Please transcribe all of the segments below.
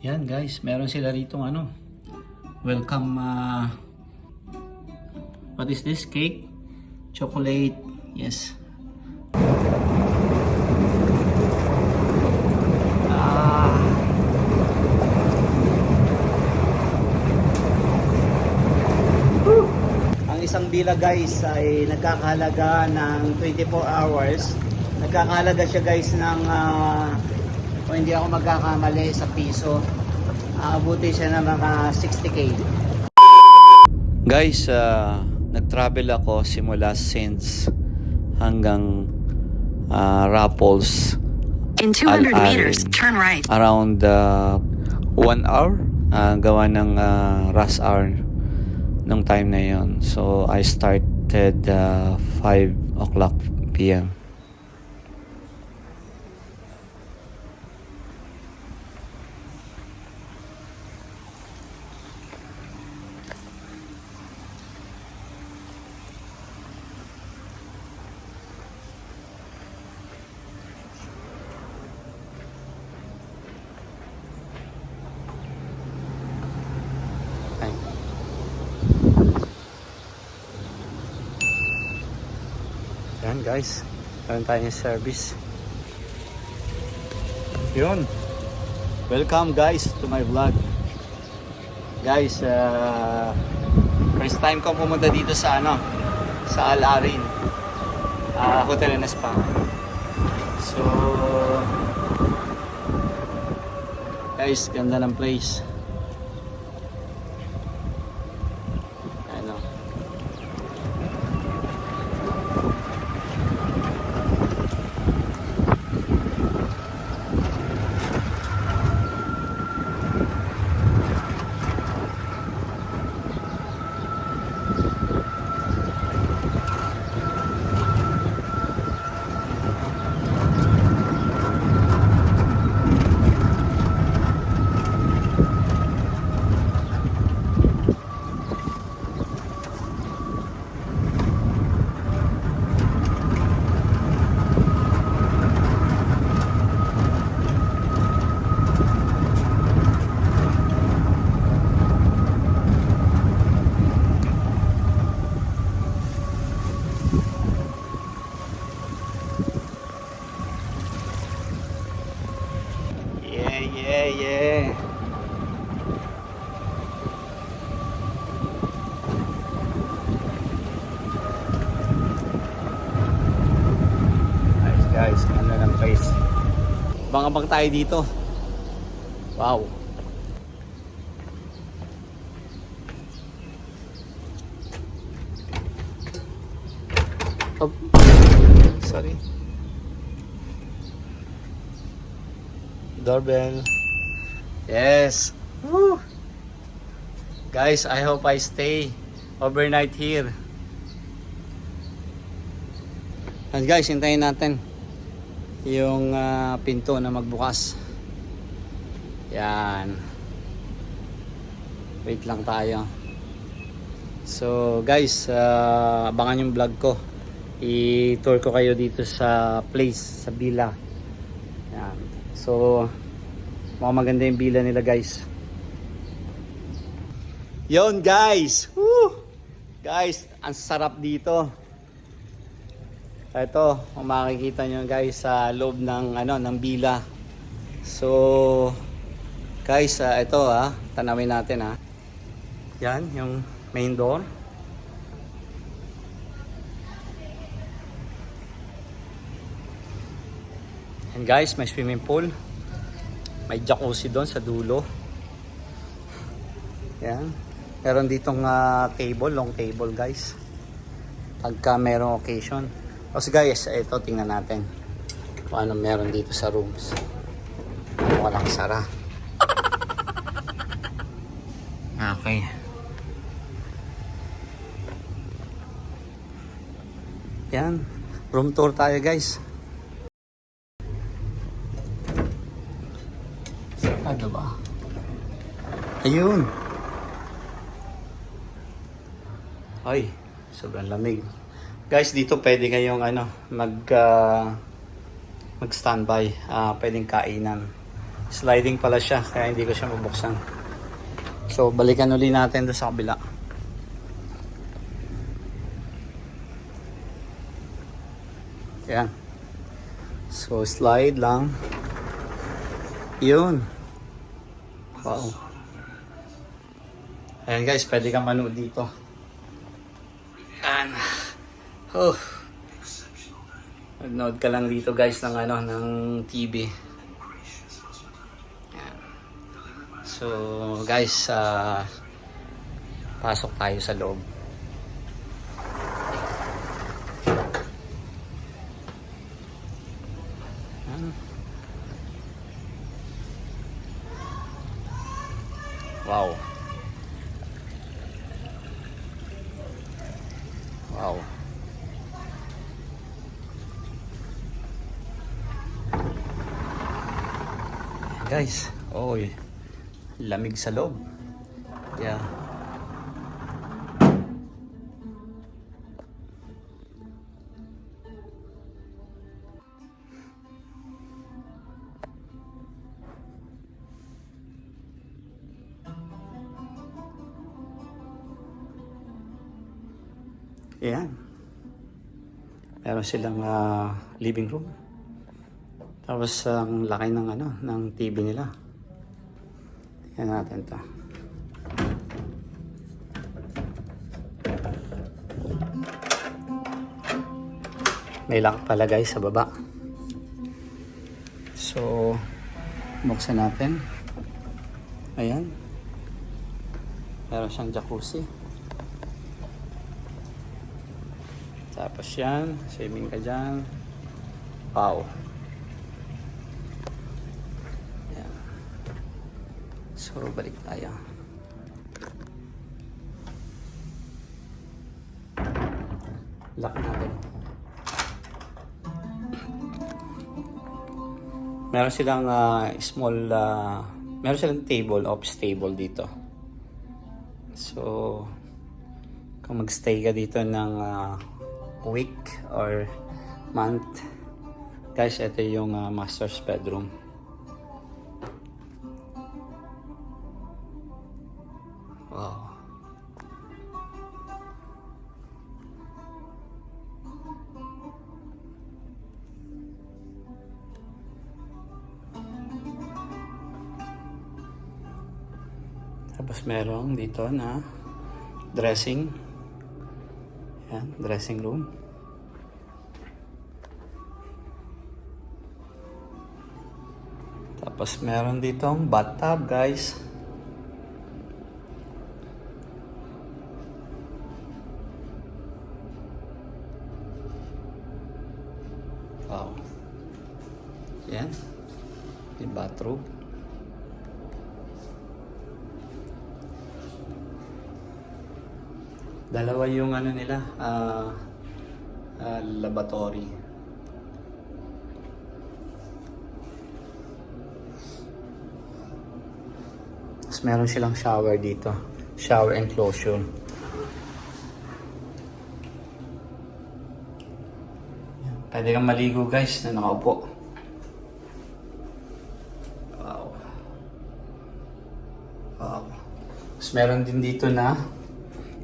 Yan guys, meron sila rito ano. Welcome what is this? Cake? Chocolate. Yes. Ang isang bila guys ay nagkakahalaga ng 24 hours. Nagkakahalaga siya guys ng kung hindi ako magkakamali sa piso, abuti siya ng mga 60k. Guys, nag-travel ako simula Saints hanggang Raffles. In 200 meters, turn right. Around 1 hour, gawa ng rush hour nung time na yon. So I started 5 o'clock p.m. Yan guys, meron tayong service. Yun. Welcome guys to my vlog. Guys, first time ko pumunta dito sa sa Al Arin, Hotel and Spa. So guys, ganda ng place. Yeah. Nice guys, ano ng place. Abang-abang tayo dito. Wow. Oh. Sorry. Doorbell. Yes. Woo. Guys, I hope I stay overnight here. And guys, hintayin natin yung pinto na magbukas. Yan. Wait lang tayo. So guys, abangan yung vlog ko. I-tour ko kayo dito sa place, sa villa. Yan. So mukhang maganda yung villa nila guys. Yon guys. Woo! Guys, ang sarap dito. Ito, kung makikita nyo guys sa loob ng ng villa. So guys, ito tanawin natin Yan, yung main door. And guys, may swimming pool. May jacuzzi doon sa dulo. Yan. Meron ditong table, long table guys. Pagka merong occasion. So guys, ito tingnan natin kung ano meron dito sa rooms. Walang sara. Okay. Yan. Room tour tayo guys. Ano ba? Ayun. Ay, sobrang lamig. Guys, dito pwede kayong mag standby, pwedeng kainan. Sliding pala siya, kaya hindi ko siya mabuksan. So, balikan uli natin doon sa kabila. Yan. So, slide lang. Yun. Wow. Ayan guys, pwede kang manood dito. Ayan. Oh. Nanood ka lang dito guys ng ng TV. Ayan. So, guys, pasok tayo sa loob. Ayan. Wow. Wow. Guys, oy. Lamig sa loob. Yeah. Ayan. Meron silang living room. Tapos ang laki ng ng TV nila. Tingnan natin 'to. May lock pala guys sa baba. So, buksan natin. Ayan. Meron siyang jacuzzi. Tapos yan, swimming ka dyan. Wow. Yan. So, balik tayo. Lock natin. Meron silang meron silang table, office table dito. So, kung magstay ka dito ng week or month, guys, ito yung master's bedroom. Wow. Tapos merong dito na dressing. Yan, dressing room. Tapos meron ditong bathtub, guys. Wow. Yan. Yung bathroom. Dalawa yung nila, lavatory. Tapos meron silang shower dito. Shower enclosure. Pwede kang maligo guys na nakaupo. Wow. Wow. Tapos meron din dito na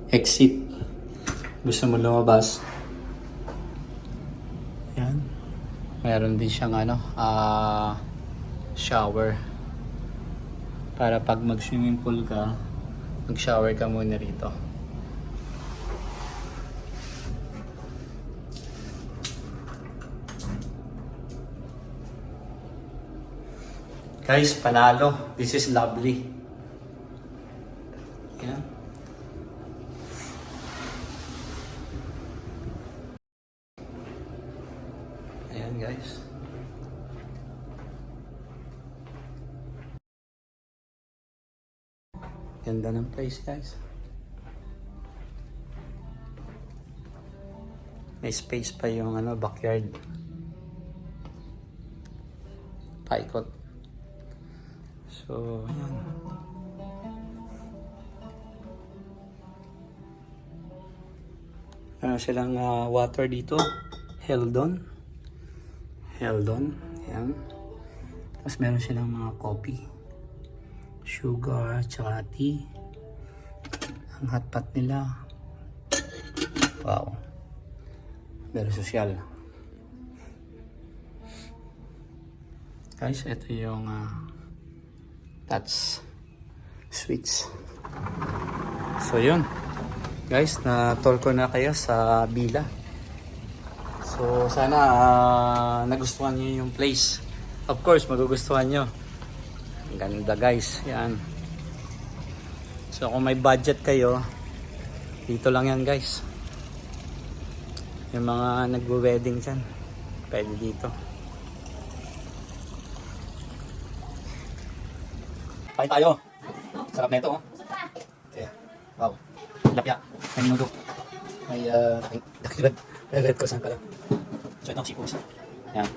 exit. Gusto mo lumabas. Yan. Meron din siyang shower. Para pag mag-swimming pool ka, mag-shower ka muna rito. Guys, panalo. This is lovely. Yan. Ayan guys. Ganda ng place guys. May space pa yung backyard. Paikot. So, ayan. Meron silang water dito. Heldon. Ayan. Tapos meron silang mga coffee, sugar, tsaka tea. Ang hotpot nila. Wow. Very social. Guys, ito yung touch switch. So yun. Guys, na-tour ko na kayo sa Bila. So sana nagustuhan niyo yung place. Of course, magugustuhan nyo. Ang ganda guys. Yan. So kung may budget kayo, dito lang yan guys. Yung mga nagwe-wedding dyan, pwede dito. Kain tayo. Sarap na ito oh. Okay. Wow. Lapya. May minudo. May dakilan. Red ko saan pala. So ito ang sipos. Yan.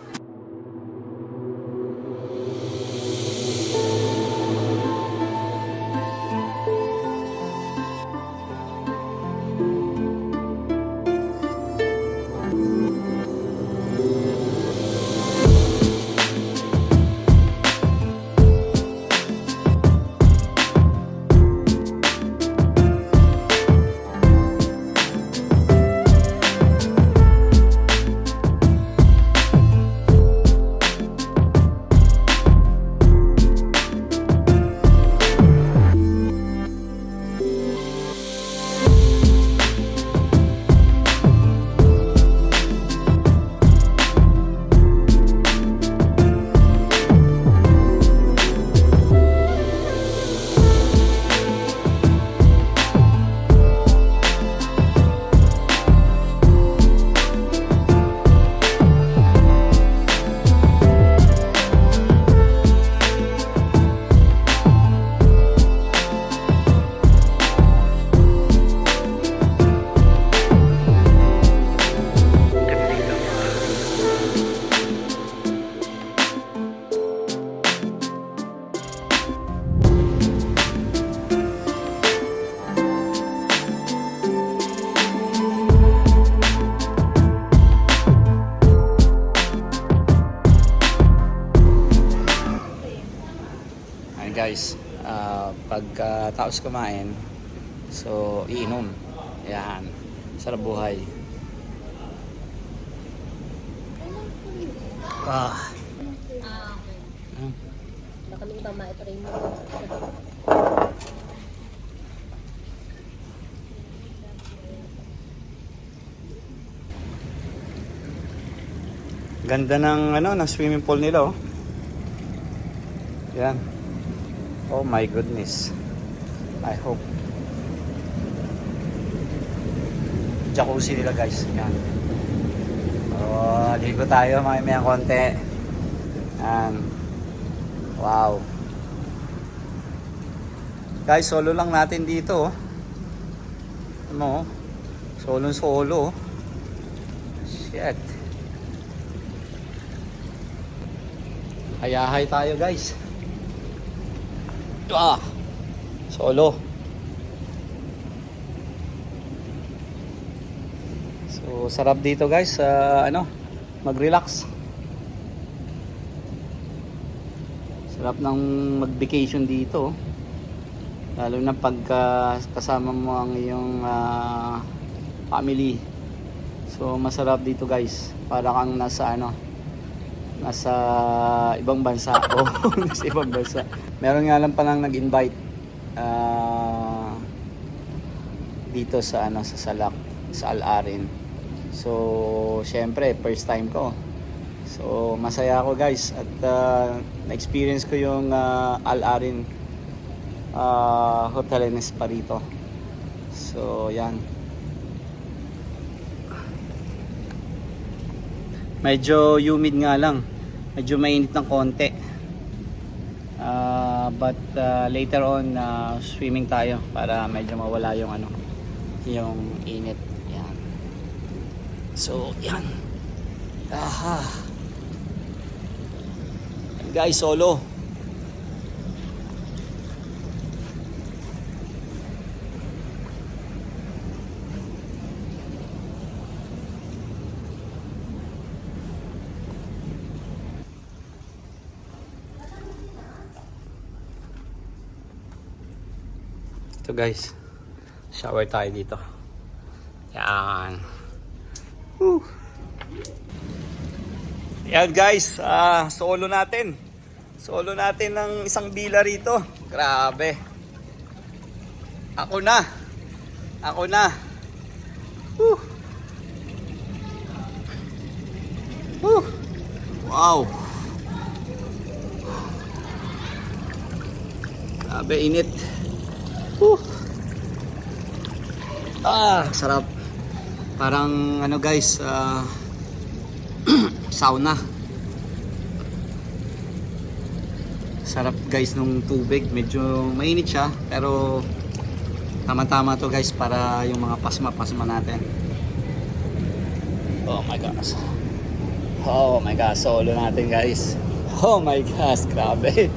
Guys, pagkatapos kumain, so iinom. Ayan, sarap buhay. Nakalimutan ma-try mo. Ganda ng ng swimming pool nila oh. Yan. Oh my goodness. I hope. Jacuzzi nila guys. Yan. Oh, ligo tayo may konti. Yan. Wow. Guys, solo lang natin dito oh. Ano? Solo. Shit. Hayahay tayo guys. Solo. So sarap dito guys, mag-relax. Sarap ng mag-vacation dito. Lalo na pag kasama mo ang iyong family. So masarap dito guys. Para kang nasa nasa ibang bansa o nasa ibang bansa. Meron nga lang palang nag-invite dito sa sa Salak, sa Al-Arin. So syempre first time ko. So masaya ako guys at na-experience ko yung Al-Arin Hotel and Spa rito. So yan. Medyo humid nga lang. Medyo mainit ng konti. But later on swimming tayo para medyo mawala yung yung init. Yan. So, yan. Guys, solo. dito guys. Shower tayo dito. Yan. Woo. Yan guys, solo natin. Solo natin ng isang bila rito. Grabe. Ako na. Ako na. Woo. Woo. Wow. Grabe, init. Woo. Sarap. Parang ano guys, sauna. Sarap guys nung tubig. Medyo mainit siya, pero tama-tama to guys para yung mga pasma-pasma natin. Oh my gosh. Oh my gosh, solo natin guys. Oh my gosh, grabe.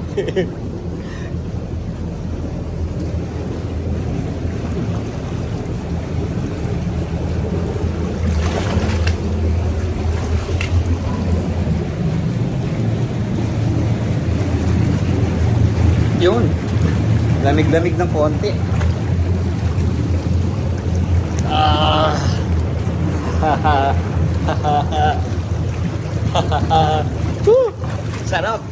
Yun. Lamig-lamig ng konti. Woo! Sarap.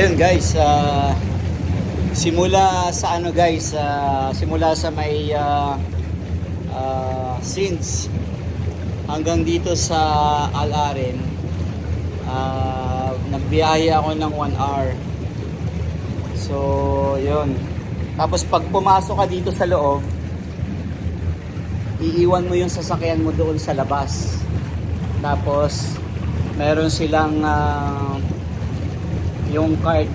Ayun guys, simula sa ano guys, simula sa may Sins hanggang dito sa Al-Aren, nagbiyahe ako ng 1 hour. So yun, tapos pag pumasok ka dito sa loob, iiwan mo yung sasakyan mo doon sa labas. Tapos meron silang yung cart,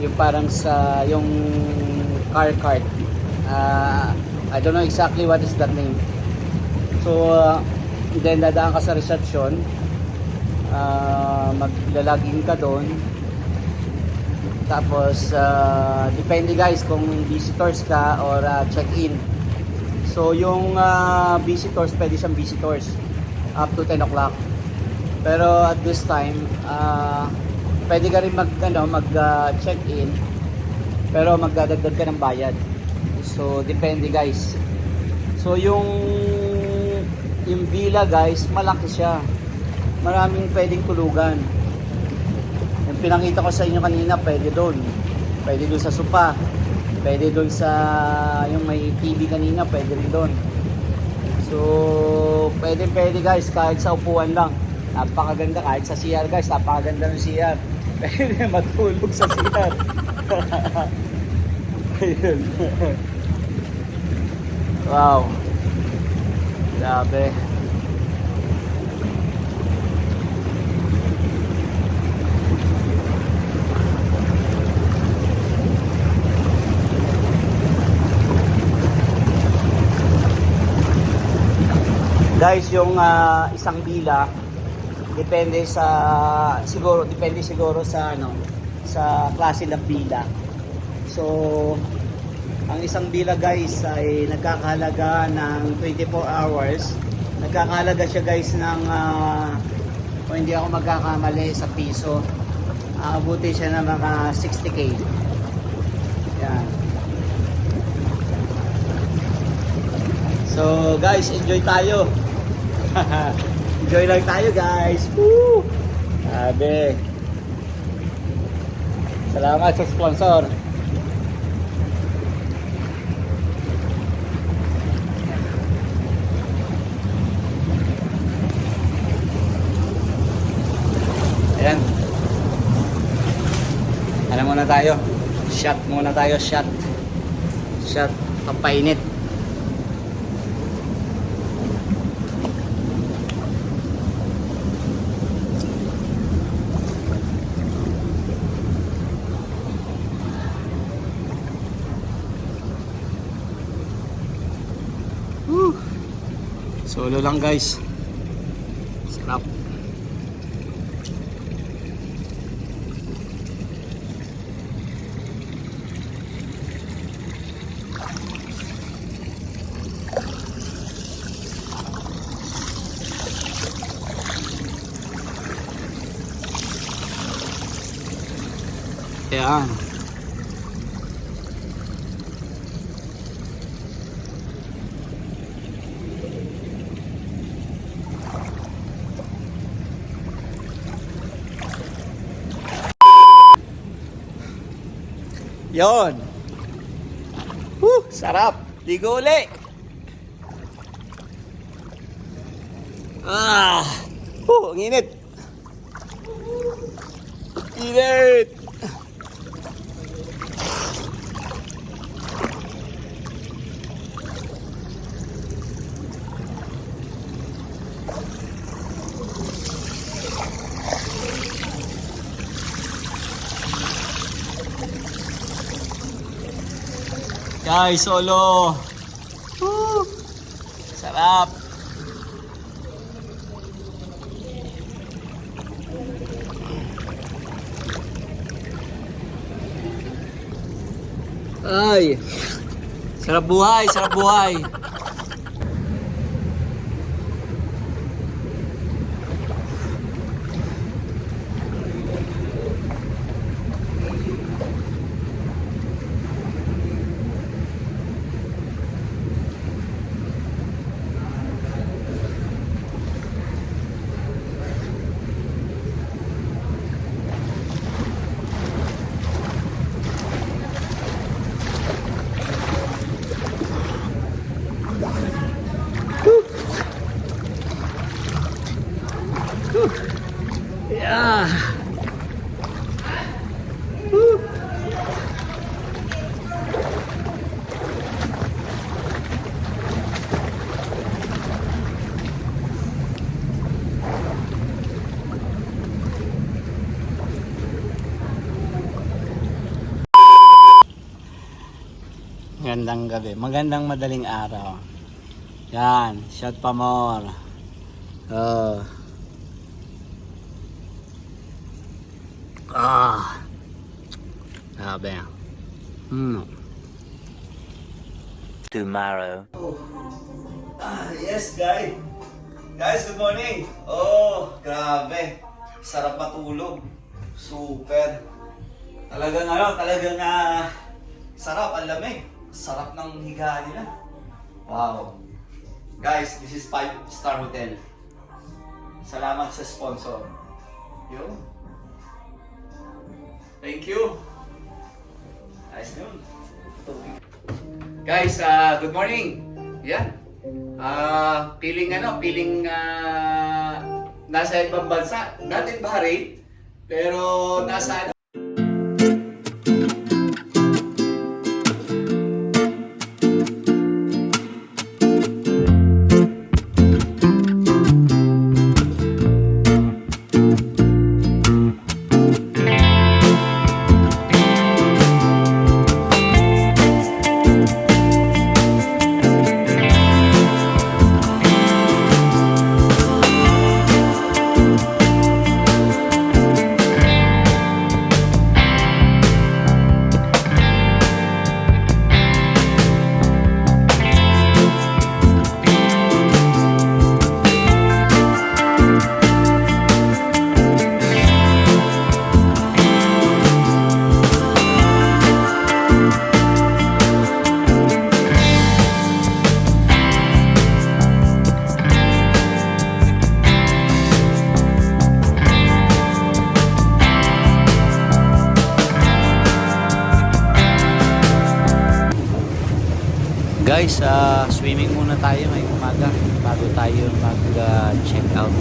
yung parang sa yung car cart, I don't know exactly what is that name. So then dadaan ka sa reception, maglalagin ka doon, tapos depende guys kung visitors ka or check-in. So yung visitors, pwede siyang visitors up to 10 o'clock, pero at this time pwede ka rin mag-check-in, pero magdadagdag ka ng bayad. So depende guys. So yung villa guys, malaki siya, maraming pwedeng tulugan. Yung pinakita ko sa inyo kanina, pwede doon sa sofa, pwede doon sa yung may TV kanina, pwede rin doon. So pwede guys, kahit sa upuan lang. Napakaganda, kahit sa CR guys, napakaganda ng CR. Pwede matulog sa CR. Ayun. Wow. Grabe. Guys, yung isang bila, depende siguro sa sa klase ng bila. So ang isang bila guys ay nagkakahalaga ng 24 hours. Nagkakahalaga siya guys ng kung hindi ako magkakamali sa piso, abuti siya ng mga 60k. Yan. So guys, enjoy tayo. Enjoy lang tayo guys. Woo! Sabi. Salamat sa sponsor. Ayan. Ano muna tayo? Shot muna tayo, shot. Shot, pampainit. Solo lang guys. Sarap. Ayan. Yon. Sarap. Ligo uli. Ang init. Init. Guys, solo. Sarap. Ay. Sarap buhay, sarap buhay. Yeah. Magandang gabi, magandang madaling araw. Yan, shot pa more. Sabi. Tomorrow. Yes, guys. Guys, good morning. Oh, grabe. Sarap matulog. Super. Talagang sarap, ang lamig. Sarap ng higa nila. Wow. Guys, this is 5-star hotel. Salamat sa sponsor. Yo. Thank you. Nice noon. Guys, good morning. Yeah. Piling nasa ibang bansa. Not in Bahrain, pero nasa Guys, swimming muna tayo ngayong umaga bago tayo mag-check out.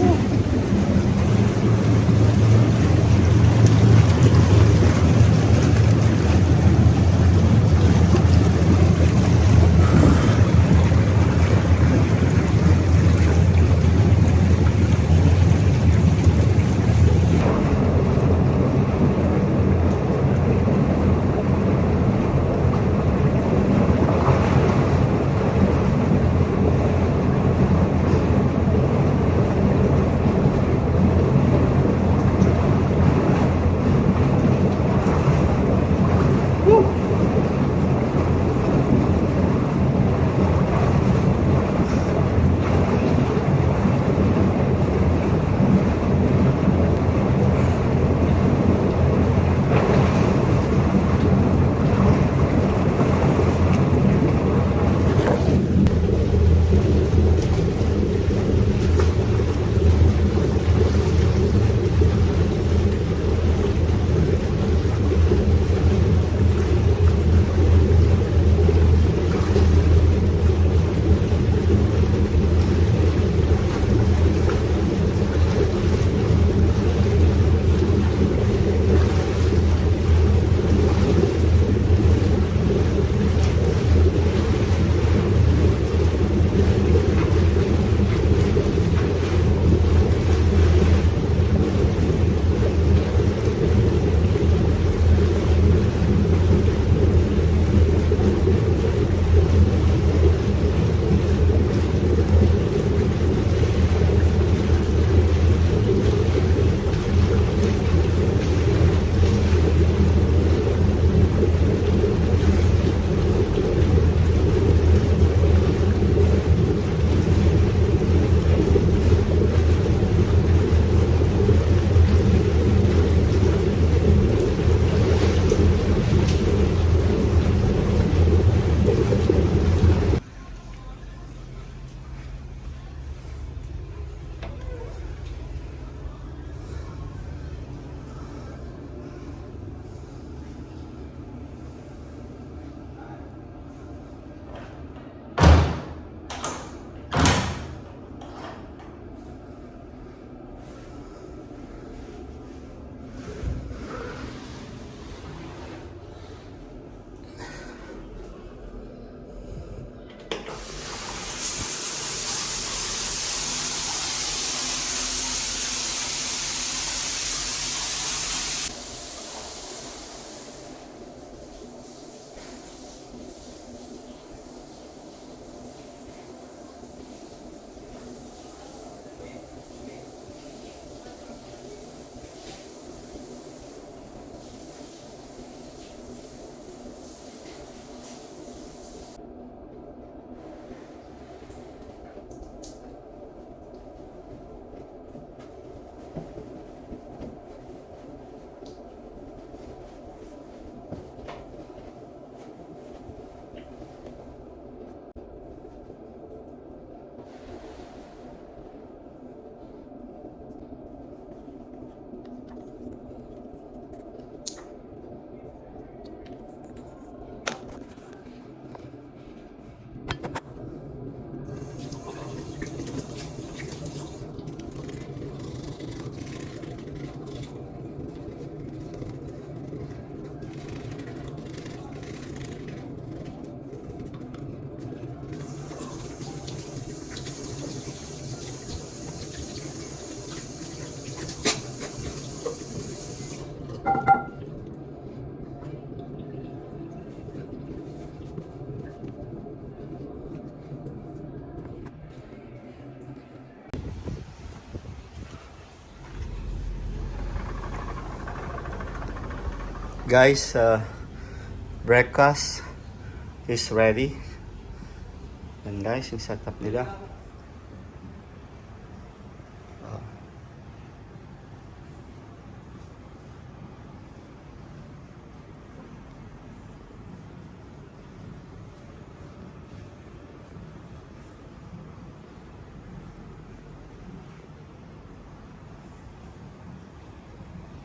Guys, breakfast is ready. Yan guys, yung setup nila.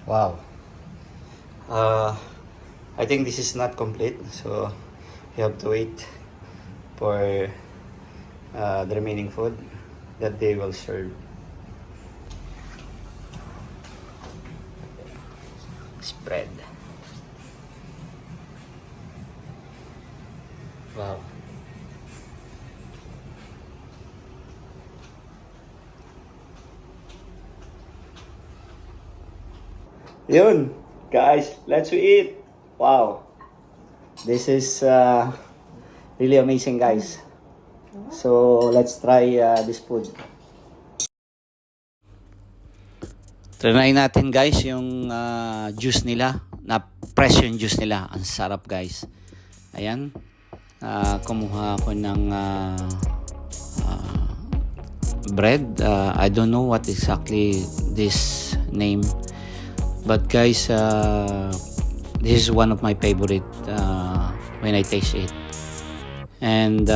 Wow. I think this is not complete, so you have to wait for the remaining food that they will serve. Spread. Wow. Yun, guys, let's eat. Wow. This is really amazing, guys. So, let's try this food. Try natin, guys, yung juice nila. Na-fresh yung juice nila. Ang sarap, guys. Ayan. Kumuha ako ng bread. I don't know what exactly this name. But guys, this is one of my favorite when I taste it. And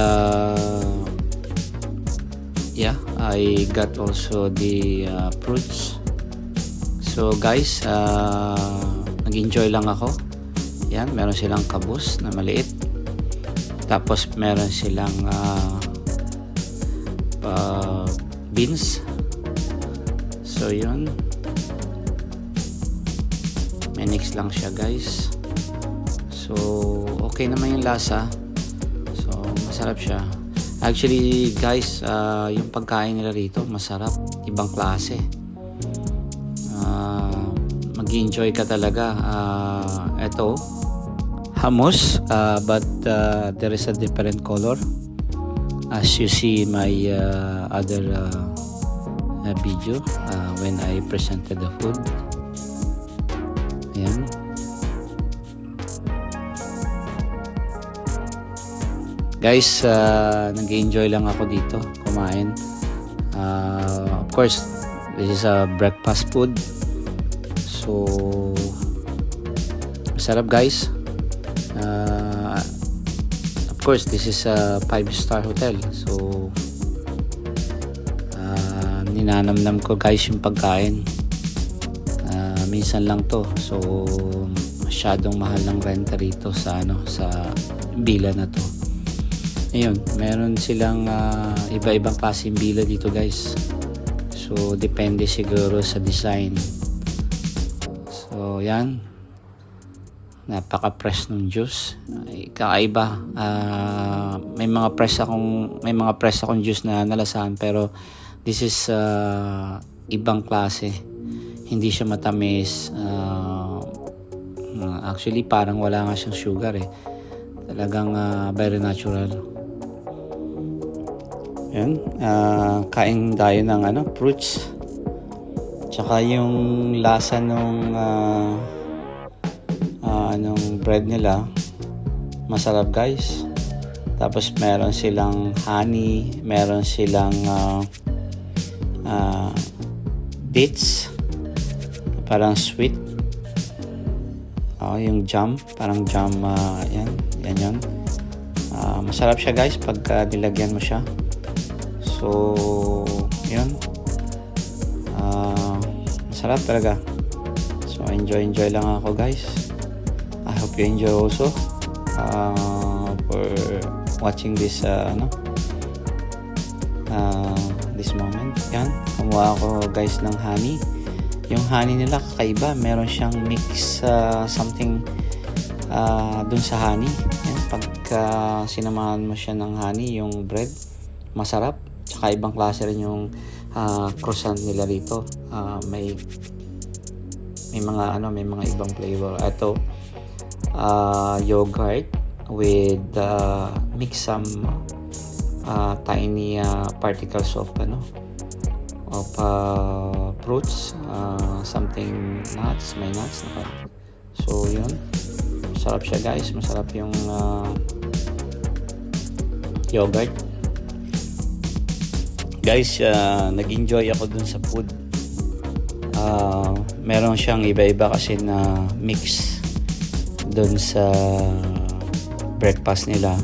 yeah, I got also the fruits. So guys, nag-enjoy lang ako. Yan, meron silang kabus na maliit. Tapos meron silang beans. So yun. Mix lang siya, guys. So okay naman yung lasa. So masarap siya. Actually, guys, yung pagkain nila rito masarap, ibang klase. Mag-enjoy ka talaga. Ito hummus, but there is a different color as you see my other video when I presented the food. Ayan. Guys, nag-enjoy lang ako dito kumain. Of course, this is a breakfast food. So masarap, guys. Of course, this is a 5-star hotel. So ninanamnam ko, guys, yung pagkain. Minsan lang to, so masyadong mahal ng renta rito sa sa villa na to. Ayun, meron silang iba-ibang klaseng villa dito, guys. So depende siguro sa design. So yan, napaka-fresh ng juice. Kakaiba. May mga fresh akong juice na nalasahan, pero this is ibang klase. Hindi siya matamis. Actually, parang wala nga siyang sugar eh. Talagang very natural. Yan. Kain tayo ng fruits. Tsaka yung lasa nung bread nila, masarap, guys. Tapos meron silang honey, meron silang dates. Parang sweet. Yung jam, parang jam, yan. Masarap siya, guys, pagka nilagyan mo siya. So yun. Masarap talaga. So enjoy lang ako, guys. I hope you enjoy also for watching this this moment. Yan, kumuha ako, guys, ng honey. Yung honey nila kakaiba, meron siyang mix something dun sa honey. Yan, pagka sinamahan mo siya ng honey, yung bread, masarap. Tsaka ibang klase rin yung croissant nila rito. May mga ibang flavor. Ito yogurt with mix some tiny particles of fruits, something nuts, may nuts. So yun, masarap siya, guys. Masarap yung yogurt. Guys, nag-enjoy ako dun sa food. Meron siyang iba-iba kasi na mix dun sa breakfast nila.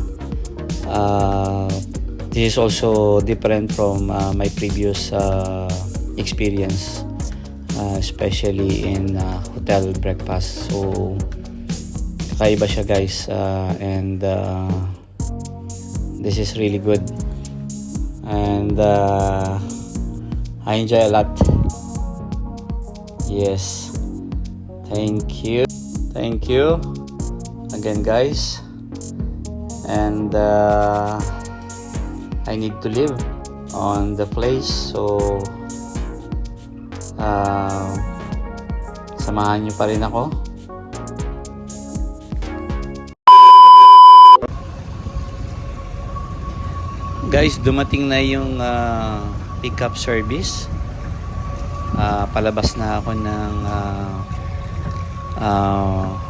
This is also different from my previous experience, especially in hotel breakfast. So kakaiba siya, guys, and this is really good, and I enjoy a lot. Yes, thank you again, guys. And I need to live on the place, so samahan nyo pa rin ako. Guys, dumating na yung pickup service. Palabas na ako ng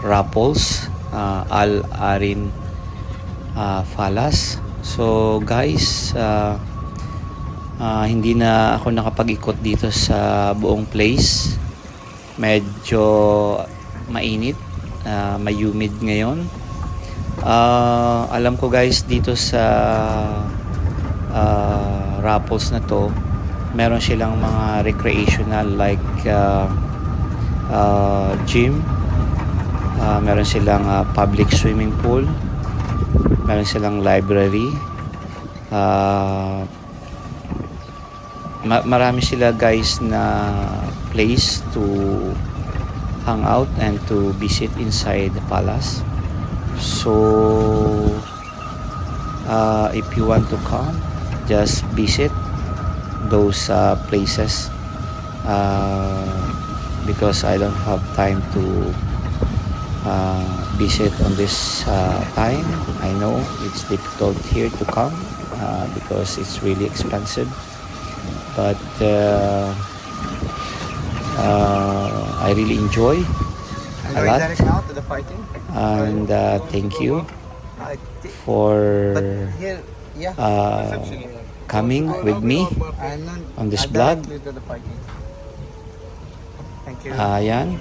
Raffles Al Arin Falas. So guys, hindi na ako nakapag-ikot dito sa buong place. Medyo mainit, may humid ngayon. Alam ko guys, dito sa Raffles na to, meron silang mga recreational like gym, meron silang public swimming pool, meron silang library, marami sila guys na place to hang out and to visit inside the palace. So if you want to come, just visit those places, because I don't have time to visit on this time. I know it's difficult here to come because it's really expensive, but I really enjoy a lot, and thank you for coming with me on this vlog. Ayan,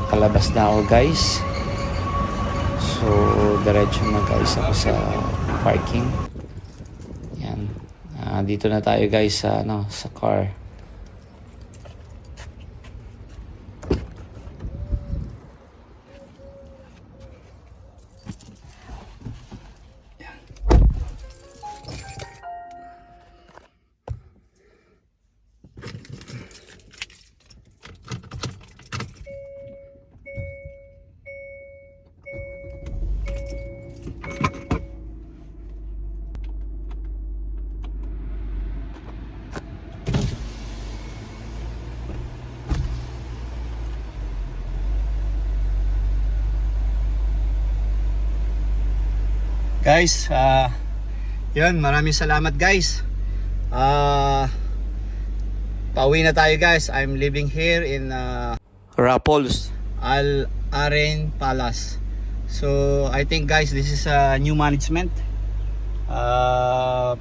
palabas na ako guys, so diretso na guys ako sa parking. Yan, dito na tayo guys sa sa car. Guys, yun, maraming salamat guys. Pauwi na tayo guys. I'm living here in Raffles Al Arin Palace. So I think guys, this is a new management. I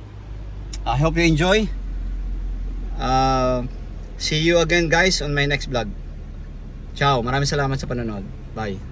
hope you enjoy. See you again guys on my next vlog. Ciao, maraming salamat sa panonood. Bye.